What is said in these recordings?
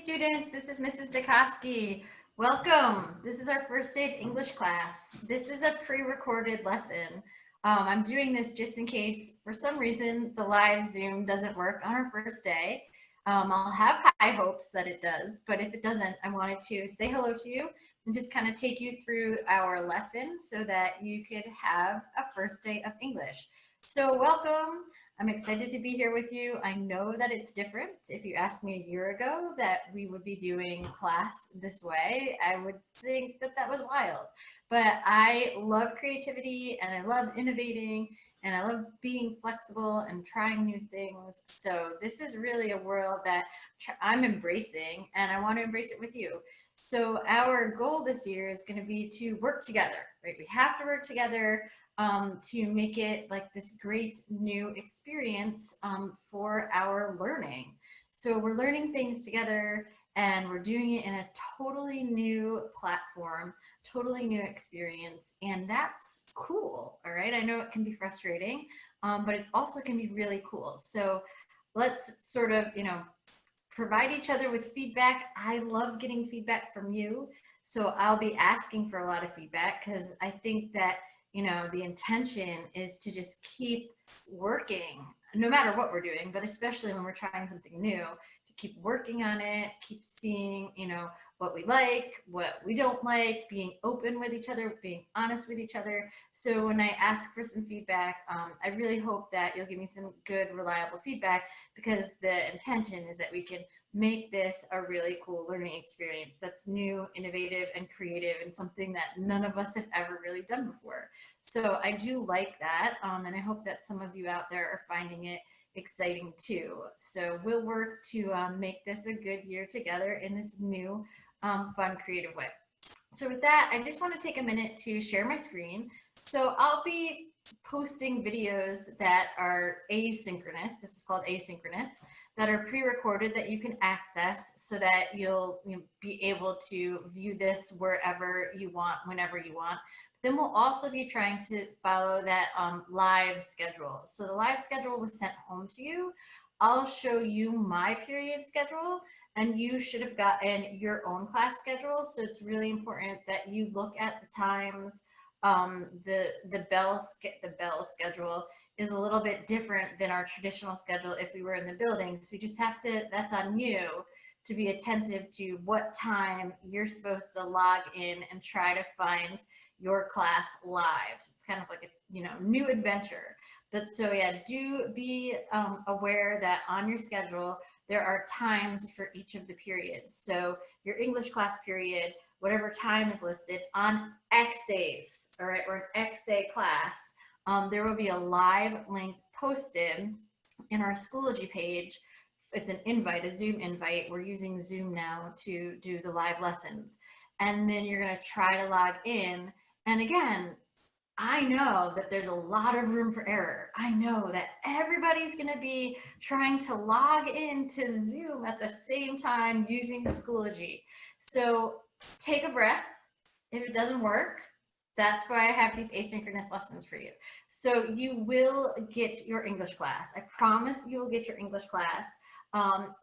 students, this is Mrs. Dukoski. Welcome. This is our first day of English class. This is a pre-recorded lesson. I'm doing this just in case for some reason the live Zoom doesn't work on our first day. I'll have high hopes that it does, but if it doesn't, I wanted to say hello to you and just kind of take you through our lesson so that you could have a first day of English. So welcome. I'm excited to be here with you. I know that it's different. If you asked me a year ago that we would be doing class this way, I would think that that was wild. But I love creativity and I love innovating and I love being flexible and trying new things. So this is really a world that I'm embracing and I want to embrace it with you. So our goal this year is going to be to work together, right? We have to work together to make it like this great new experience for our learning. So we're learning things together and we're doing it in a totally new platform, totally new experience, and that's cool, all right? I know it can be frustrating, but it also can be really cool. So let's sort of, provide each other with feedback. I love getting feedback from you, so I'll be asking for a lot of feedback because I think that the intention is to just keep working no matter what we're doing, but especially when we're trying something new, to keep working on it, keep seeing, what we like, what we don't like, being open with each other, being honest with each other. So when I ask for some feedback, I really hope that you'll give me some good, reliable feedback because the intention is that we can make this a really cool learning experience that's new, innovative, and creative, and something that none of us have ever really done before. So I do like that, and I hope that some of you out there are finding it exciting too. So we'll work to make this a good year together in this new, fun, creative way. So with that, I just want to take a minute to share my screen. So I'll be posting videos that are asynchronous. This is called asynchronous, that are pre-recorded that you can access so that you'll be able to view this wherever you want, whenever you want. Then we'll also be trying to follow that live schedule. So the live schedule was sent home to you. I'll show you my period schedule and you should have gotten your own class schedule. So it's really important that you look at the times. The bell schedule is a little bit different than our traditional schedule if we were in the building. So you just have to, that's on you to be attentive to what time you're supposed to log in and try to find your class live. So it's kind of like a new adventure. But so yeah, do be aware that on your schedule there are times for each of the periods. So your English class period, whatever time is listed on X days, all right, or an X day class, there will be a live link posted in our Schoology page. It's an invite, a Zoom invite. We're using Zoom now to do the live lessons. And then you're going to try to log in. And again, I know that there's a lot of room for error. I know that everybody's going to be trying to log into Zoom at the same time using Schoology. So take a breath. If it doesn't work, that's why I have these asynchronous lessons for you. So you will get your English class. I promise you will get your English class.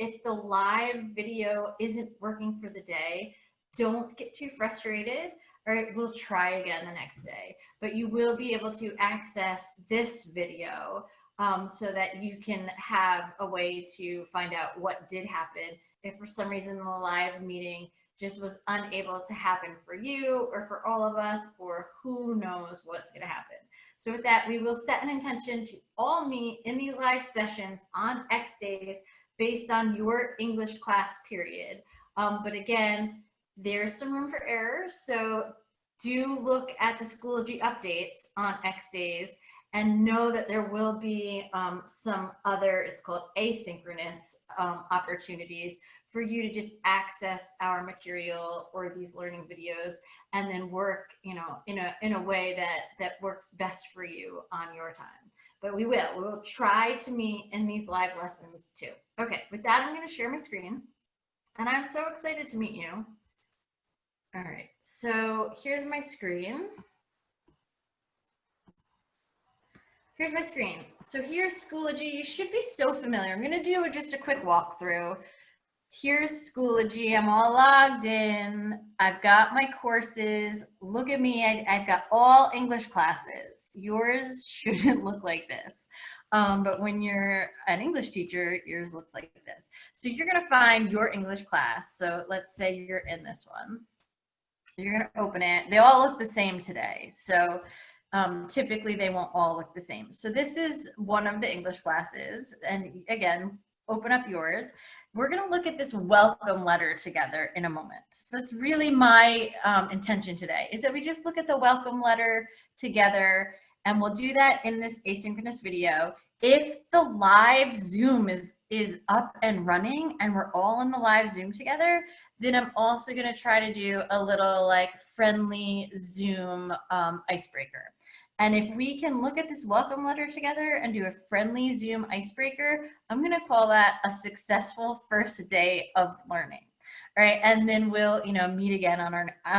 If the live video isn't working for the day, don't get too frustrated. All right, we'll try again the next day, but you will be able to access this video so that you can have a way to find out what did happen if for some reason the live meeting just was unable to happen for you or for all of us, or who knows what's going to happen. So with that, we will set an intention to all meet in these live sessions on X days based on your English class period. But again, there's some room for errors, so do look at the Schoology updates on X days and know that there will be some other, it's called asynchronous opportunities for you to just access our material or these learning videos and then work, in a way that works best for you on your time. But we'll try to meet in these live lessons too. Okay, with that, I'm going to share my screen and I'm so excited to meet you. All right, so here's my screen. Here's my screen. So here's Schoology. You should be so familiar. I'm going to do just a quick walkthrough. Here's Schoology. I'm all logged in. I've got my courses. Look at me. I've got all English classes. Yours shouldn't look like this. But when you're an English teacher, yours looks like this. So you're going to find your English class. So let's say you're in this one. You're going to open it. They all look the same today. So typically they won't all look the same. So this is one of the English classes. And again, open up yours. We're going to look at this welcome letter together in a moment. So it's really my intention today is that we just look at the welcome letter together, and we'll do that in this asynchronous video. If the live Zoom is up and running and we're all in the live Zoom together, then I'm also going to try to do a little like friendly Zoom icebreaker. And if we can look at this welcome letter together and do a friendly Zoom icebreaker, I'm going to call that a successful first day of learning. All right, and then we'll, meet again on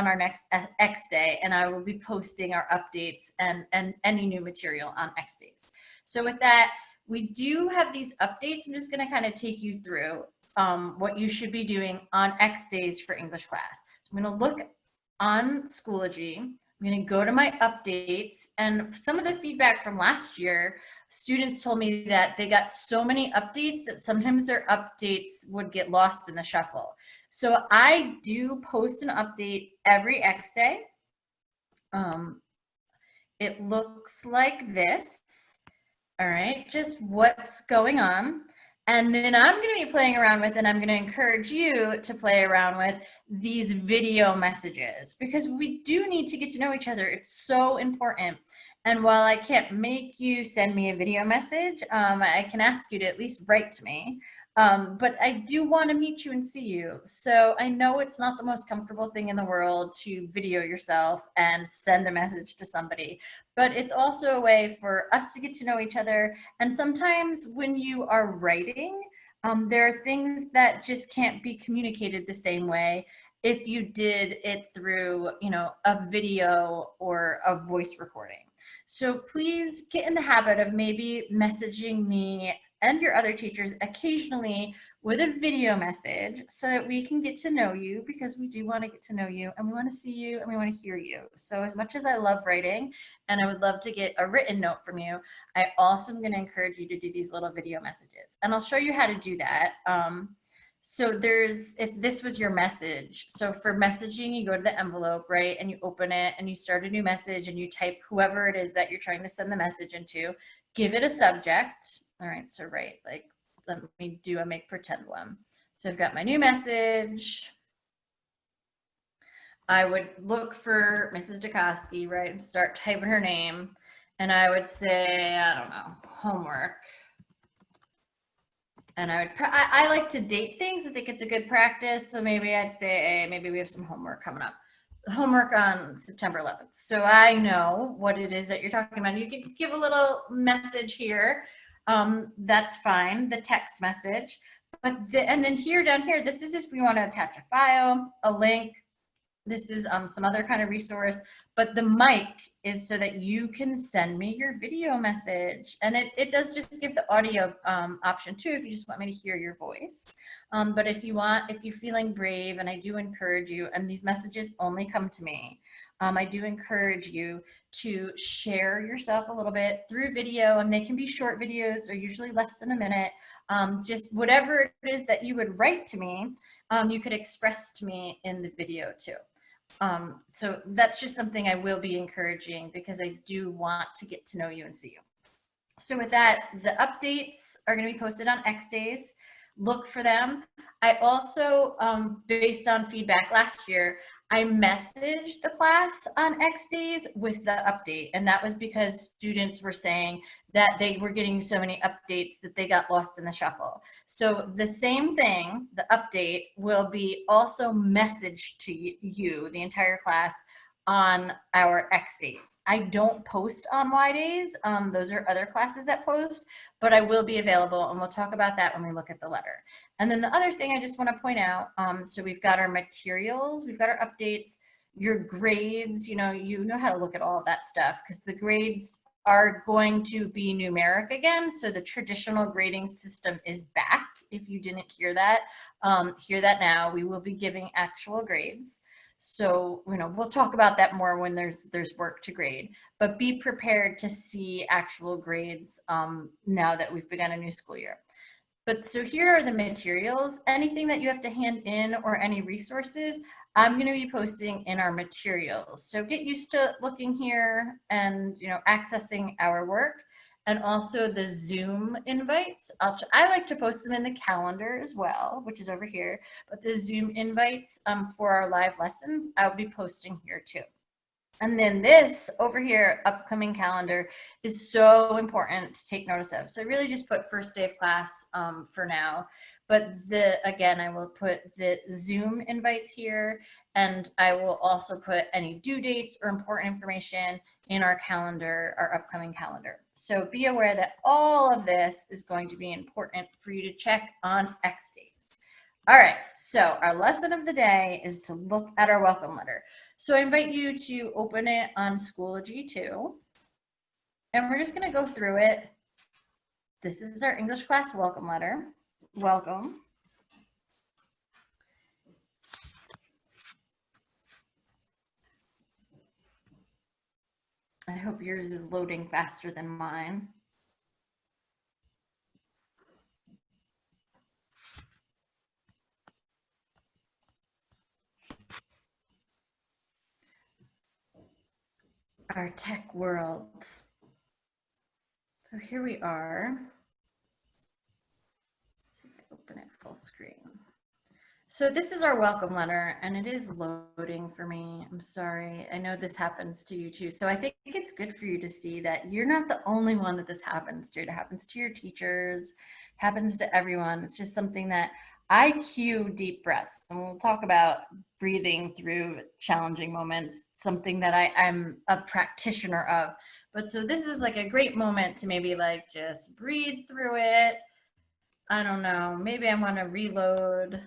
our next X day, and I will be posting our updates and any new material on X days. So with that, we do have these updates. I'm just going to kind of take you through what you should be doing on X days for English class. So I'm going to look on Schoology. I'm going to go to my updates, and some of the feedback from last year, students told me that they got so many updates that sometimes their updates would get lost in the shuffle. So I do post an update every X day. It looks like this. All right, just what's going on. And then I'm going to be playing around with, and I'm going to encourage you to play around with these video messages, because we do need to get to know each other. It's so important. And while I can't make you send me a video message, I can ask you to at least write to me. But I do want to meet you and see you. So I know it's not the most comfortable thing in the world to video yourself and send a message to somebody, but it's also a way for us to get to know each other. And sometimes when you are writing, there are things that just can't be communicated the same way if you did it through, a video or a voice recording. So please get in the habit of maybe messaging me and your other teachers occasionally with a video message so that we can get to know you, because we do want to get to know you and we want to see you and we want to hear you. So as much as I love writing and I would love to get a written note from you, I also am going to encourage you to do these little video messages, and I'll show you how to do that. So if this was your message, so for messaging, you go to the envelope, right? And you open it and you start a new message and you type whoever it is that you're trying to send the message into, give it a subject. All right, so let me do a make pretend one. So I've got my new message. I would look for Mrs. Dukoski, right? And start typing her name. And I would say, I don't know, homework. And I like to date things. I think it's a good practice. So maybe I'd say, maybe we have some homework coming up. Homework on September 11th. So I know what it is that you're talking about. You can give a little message here. That's fine, the text message. And then down here, this is if we want to attach a file, a link. This is some other kind of resource, but the mic is so that you can send me your video message. And it does just give the audio option too, if you just want me to hear your voice. But if you're feeling brave, and I do encourage you, and these messages only come to me, I do encourage you to share yourself a little bit through video, and they can be short videos. They're usually less than a minute. Just whatever it is that you would write to me, you could express to me in the video too. So that's just something I will be encouraging, because I do want to get to know you and see you. So with that, the updates are going to be posted on X days. Look for them. I also, based on feedback last year, I messaged the class on X days with the update. And that was because students were saying that they were getting so many updates that they got lost in the shuffle. So the same thing, the update, will be also messaged to you, the entire class, on our X days. I don't post on Y days. Those are other classes that post, but I will be available, and we'll talk about that when we look at the letter. And then the other thing I just want to point out, so we've got our materials, we've got our updates, your grades, you know how to look at all of that stuff, because the grades are going to be numeric again. So the traditional grading system is back, if you didn't hear that. hear that now, we will be giving actual grades. So, we'll talk about that more when there's work to grade, but be prepared to see actual grades now that we've begun a new school year. But so here are the materials. Anything that you have to hand in or any resources, I'm going to be posting in our materials. So get used to looking here and, accessing our work, and also the Zoom invites. I like to post them in the calendar as well, which is over here, but the Zoom invites for our live lessons, I'll be posting here too. And then this over here, upcoming calendar, is so important to take notice of. So I really just put first day of class for now. But again, I will put the Zoom invites here, and I will also put any due dates or important information in our calendar, our upcoming calendar. So be aware that all of this is going to be important for you to check on X days. All right, so our lesson of the day is to look at our welcome letter. So I invite you to open it on Schoology too. And we're just going to go through it. This is our English class welcome letter. Welcome. I hope yours is loading faster than mine. Our tech world. So here we are. Let's see if I open it full screen. So this is our welcome letter, and it is loading for me. I'm sorry. I know this happens to you too. So I think it's good for you to see that you're not the only one that this happens to. It happens to your teachers, happens to everyone. It's just something that I cue deep breaths. And we'll talk about breathing through challenging moments, something that I'm a practitioner of. But so this is like a great moment to maybe like just breathe through it. I don't know. Maybe I want to reload.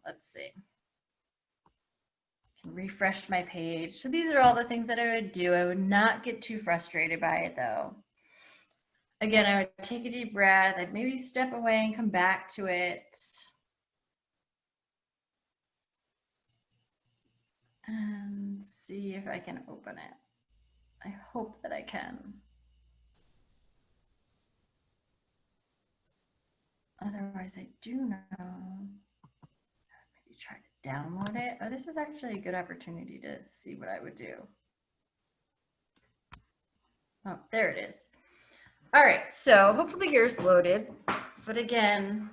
Let's see. I can refresh my page. So these are all the things that I would do. I would not get too frustrated by it though. Again, I would take a deep breath. I'd maybe step away and come back to it. And see if I can open it. I hope that I can. Otherwise, I do know. Maybe try to download it. Oh, this is actually a good opportunity to see what I would do. Oh, there it is. All right, so hopefully yours loaded. But again,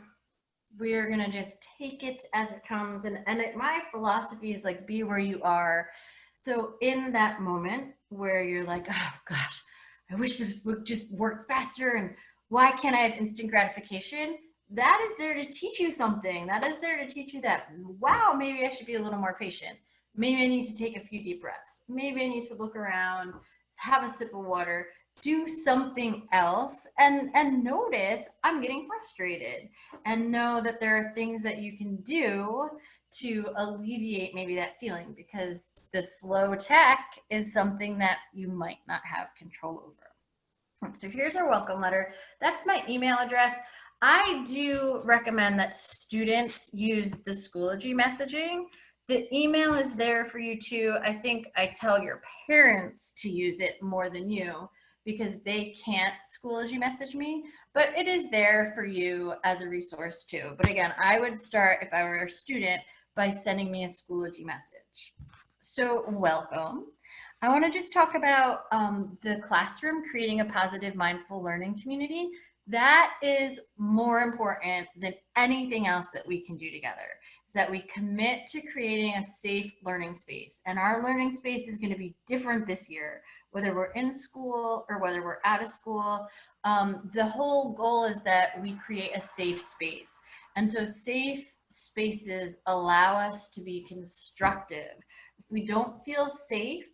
we're gonna just take it as it comes. And my philosophy is like, be where you are. So in that moment where you're like, oh gosh, I wish this would just work faster, and why can't I have instant gratification? That is there to teach you something. That is there to teach you that, wow, maybe I should be a little more patient. Maybe I need to take a few deep breaths. Maybe I need to look around, have a sip of water, do something else, and notice I'm getting frustrated, and know that there are things that you can do to alleviate maybe that feeling, because the slow tech is something that you might not have control over. So here's our welcome letter. That's my email address. I do recommend that students use the Schoology messaging. The email is there for you too. I think I tell your parents to use it more than you, because they can't Schoology message me, but it is there for you as a resource too. But again, I would start, if I were a student, by sending me a Schoology message. So welcome. I want to just talk about the classroom, creating a positive, mindful learning community. That is more important than anything else that we can do together, is that we commit to creating a safe learning space. And our learning space is going to be different this year, whether we're in school or whether we're out of school. The whole goal is that we create a safe space. And so safe spaces allow us to be constructive. If we don't feel safe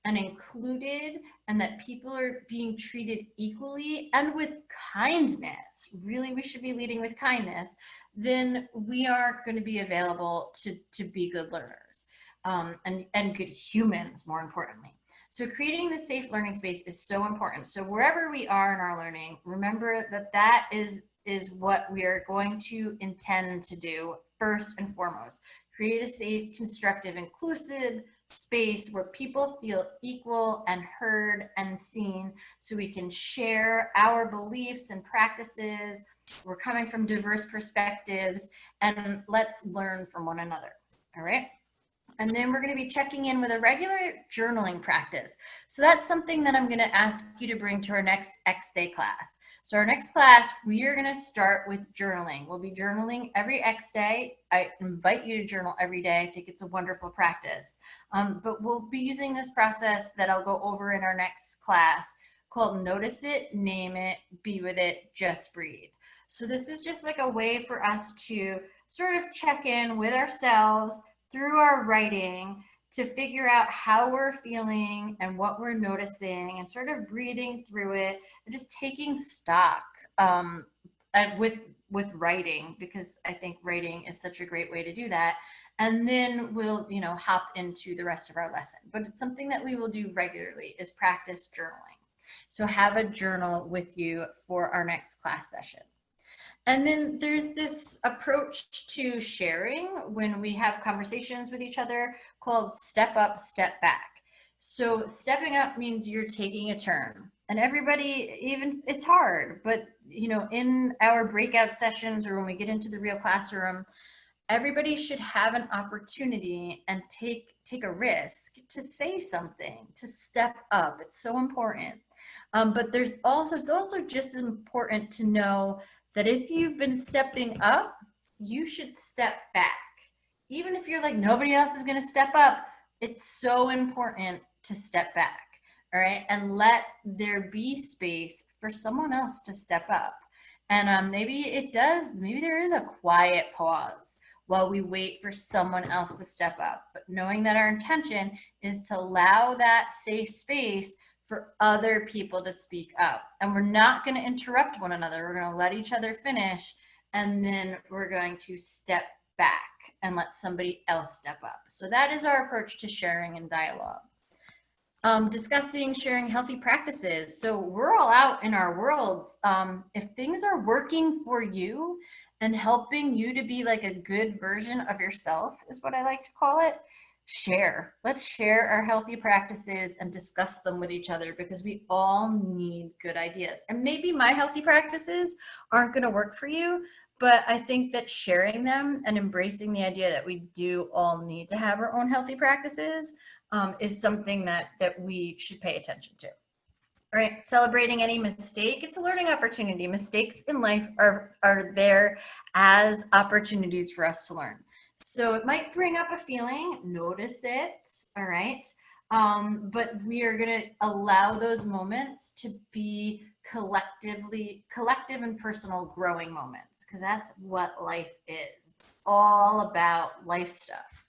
and included, and that people are being treated equally and with kindness, really we should be leading with kindness, then we aren't going to be available to be good learners and good humans, more importantly. So creating the safe learning space is so important. So wherever we are in our learning, remember that that is is what we are going to intend to do first and foremost. Create a safe, constructive, inclusive space where people feel equal and heard and seen, so we can share our beliefs and practices. We're coming from diverse perspectives, and let's learn from one another. All right. And then we're going to be checking in with a regular journaling practice. So that's something that I'm going to ask you to bring to our next X Day class. So our next class, we are going to start with journaling. We'll be journaling every X Day. I invite you to journal every day. I think it's a wonderful practice. But we'll be using this process that I'll go over in our next class called Notice It, Name It, Be With It, Just Breathe. So this is just like a way for us to sort of check in with ourselves through our writing to figure out how we're feeling and what we're noticing, and sort of breathing through it and just taking stock with writing, because I think writing is such a great way to do that. And then we'll, hop into the rest of our lesson. But it's something that we will do regularly, is practice journaling. So have a journal with you for our next class session. And then there's this approach to sharing when we have conversations with each other called step up, step back. So stepping up means you're taking a turn, and everybody, even it's hard, but in our breakout sessions or when we get into the real classroom, everybody should have an opportunity and take a risk to say something, to step up. It's so important. But it's also just as important to know that if you've been stepping up, you should step back. Even if you're like, nobody else is going to step up, it's so important to step back, all right? And let there be space for someone else to step up. And maybe there is a quiet pause while we wait for someone else to step up. But knowing that our intention is to allow that safe space for other people to speak up. And we're not going to interrupt one another. We're going to let each other finish, and then we're going to step back and let somebody else step up. So that is our approach to sharing and dialogue. Sharing healthy practices. So we're all out in our worlds. If things are working for you and helping you to be like a good version of yourself, is what I like to call it, let's share our healthy practices and discuss them with each other, because we all need good ideas. And maybe my healthy practices aren't going to work for you, but I think that sharing them and embracing the idea that we do all need to have our own healthy practices is something that we should pay attention to. All right, celebrating any mistake. It's a learning opportunity. Mistakes in life are there as opportunities for us to learn. So it might bring up a feeling, notice it, all right? But we are going to allow those moments to be collective and personal growing moments, because that's what life is. It's all about life stuff.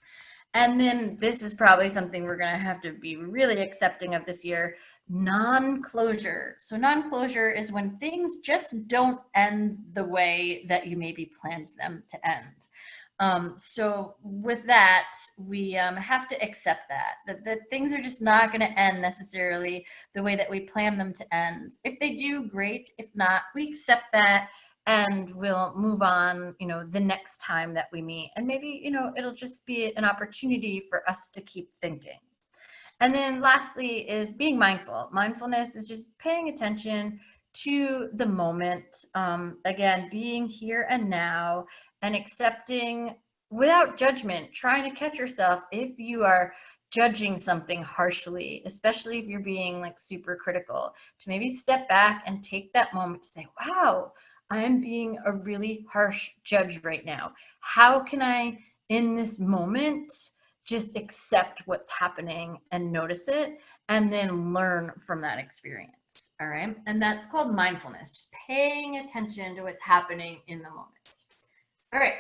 And then this is probably something we're going to have to be really accepting of this year: non-closure. So non-closure is when things just don't end the way that you maybe planned them to end. So with that, we have to accept that things are just not going to end necessarily the way that we plan them to end. If they do, great. If not, we accept that and we'll move on, the next time that we meet. And maybe, it'll just be an opportunity for us to keep thinking. And then lastly is being mindful. Mindfulness is just paying attention to the moment. Again, being here and now, and accepting without judgment, trying to catch yourself if you are judging something harshly, especially if you're being like super critical, to maybe step back and take that moment to say, wow, I'm being a really harsh judge right now. How can I, in this moment, just accept what's happening and notice it, and then learn from that experience? All right. And that's called mindfulness, just paying attention to what's happening in the moment. All right.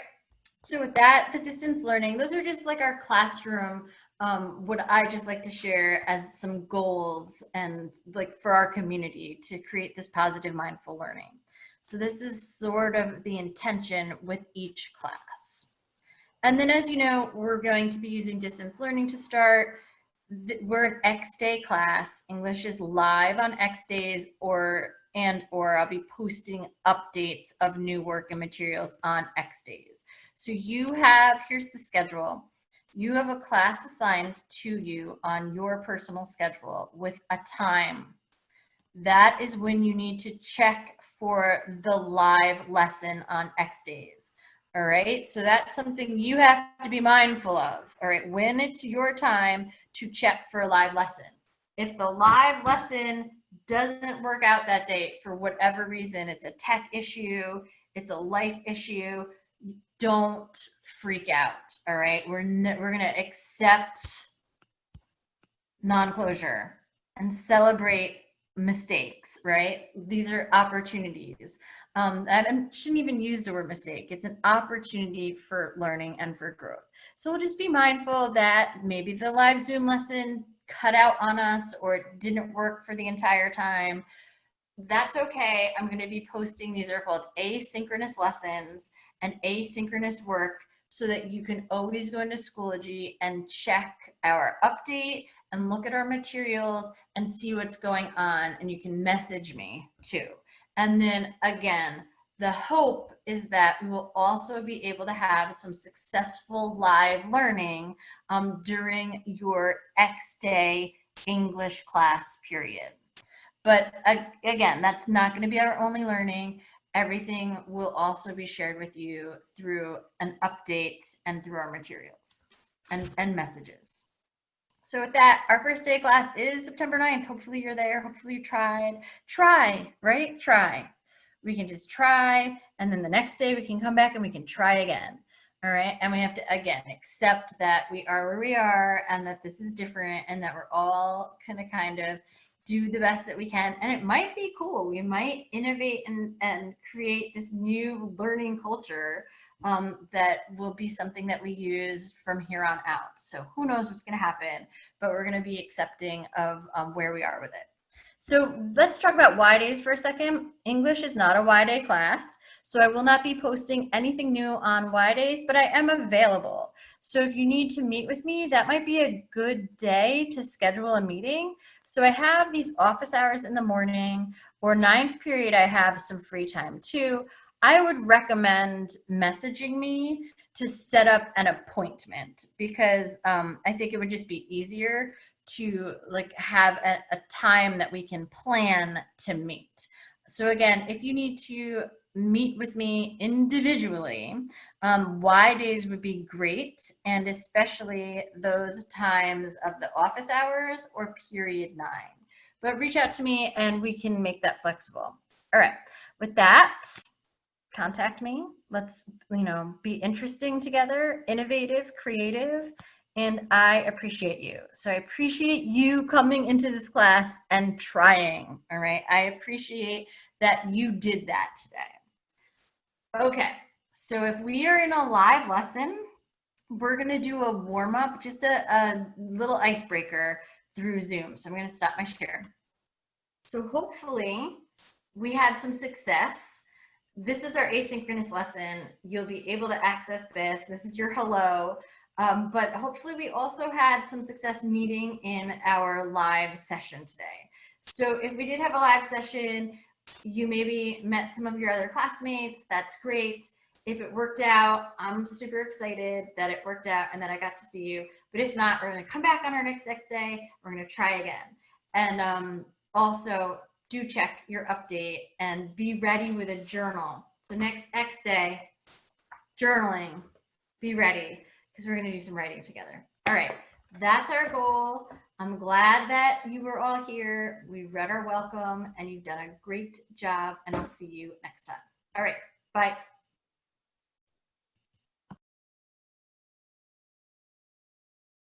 So with that, the distance learning, those are just like our classroom, what I just like to share as some goals and like for our community to create this positive mindful learning. So this is sort of the intention with each class. And then, as you know, we're going to be using distance learning to start. We're an X day class. English is live on X days or and or I'll be posting updates of new work and materials on X days. So here's the schedule. You have a class assigned to you on your personal schedule with a time. That is when you need to check for the live lesson on X days. All right, so that's something you have to be mindful of. All right, when it's your time to check for a live lesson. If the live lesson doesn't work out that day for whatever reason, it's a tech issue, it's a life issue, don't freak out. All right, we're gonna accept non-closure and celebrate mistakes, right? These are opportunities. I shouldn't even use the word mistake. It's an opportunity for learning and for growth. So we'll just be mindful that maybe the live Zoom lesson cut out on us or it didn't work for the entire time. That's okay. I'm going to be posting, these are called asynchronous lessons and asynchronous work, so that you can always go into Schoology and check our update and look at our materials and see what's going on, and you can message me too. And then again, the hope is that we will also be able to have some successful live learning during your X day English class period. But again, that's not going to be our only learning. Everything will also be shared with you through an update and through our materials and messages. So with that, our first day class is September 9th. Hopefully you're there. Hopefully you tried. Try, right? Try. We can just try, and then the next day we can come back and we can try again. All right. And we have to, again, accept that we are where we are and that this is different and that we're all going to kind of do the best that we can. And it might be cool. We might innovate and create this new learning culture that will be something that we use from here on out. So who knows what's going to happen, but we're going to be accepting of where we are with it. So let's talk about Y days for a second. English is not a Y day class, so I will not be posting anything new on Y days, but I am available. So if you need to meet with me, that might be a good day to schedule a meeting. So I have these office hours in the morning, or ninth period, I have some free time too. I would recommend messaging me to set up an appointment, because I think it would just be easier to like have a time that we can plan to meet. So again, if you need to meet with me individually, Y days would be great, and especially those times of the office hours or period 9. But reach out to me and we can make that flexible. All right, with that, contact me. Let's, be interesting together, innovative, creative, and I appreciate you. So I appreciate you coming into this class and trying, all right? I appreciate that you did that today. Okay, so if we are in a live lesson, we're gonna do a warm-up, just a little icebreaker through Zoom. So I'm gonna stop my share. So hopefully we had some success. This is our asynchronous lesson. You'll be able to access this. This is your hello. But hopefully we also had some success meeting in our live session today. So if we did have a live session, you maybe met some of your other classmates. That's great. If it worked out, I'm super excited that it worked out and that I got to see you. But if not, we're going to come back on our next day. We're going to try again. And also, do check your update and be ready with a journal. So next X day, journaling, be ready, because we're going to do some writing together. All right, that's our goal. I'm glad that you were all here. We read our welcome and you've done a great job, and I'll see you next time. All right, bye.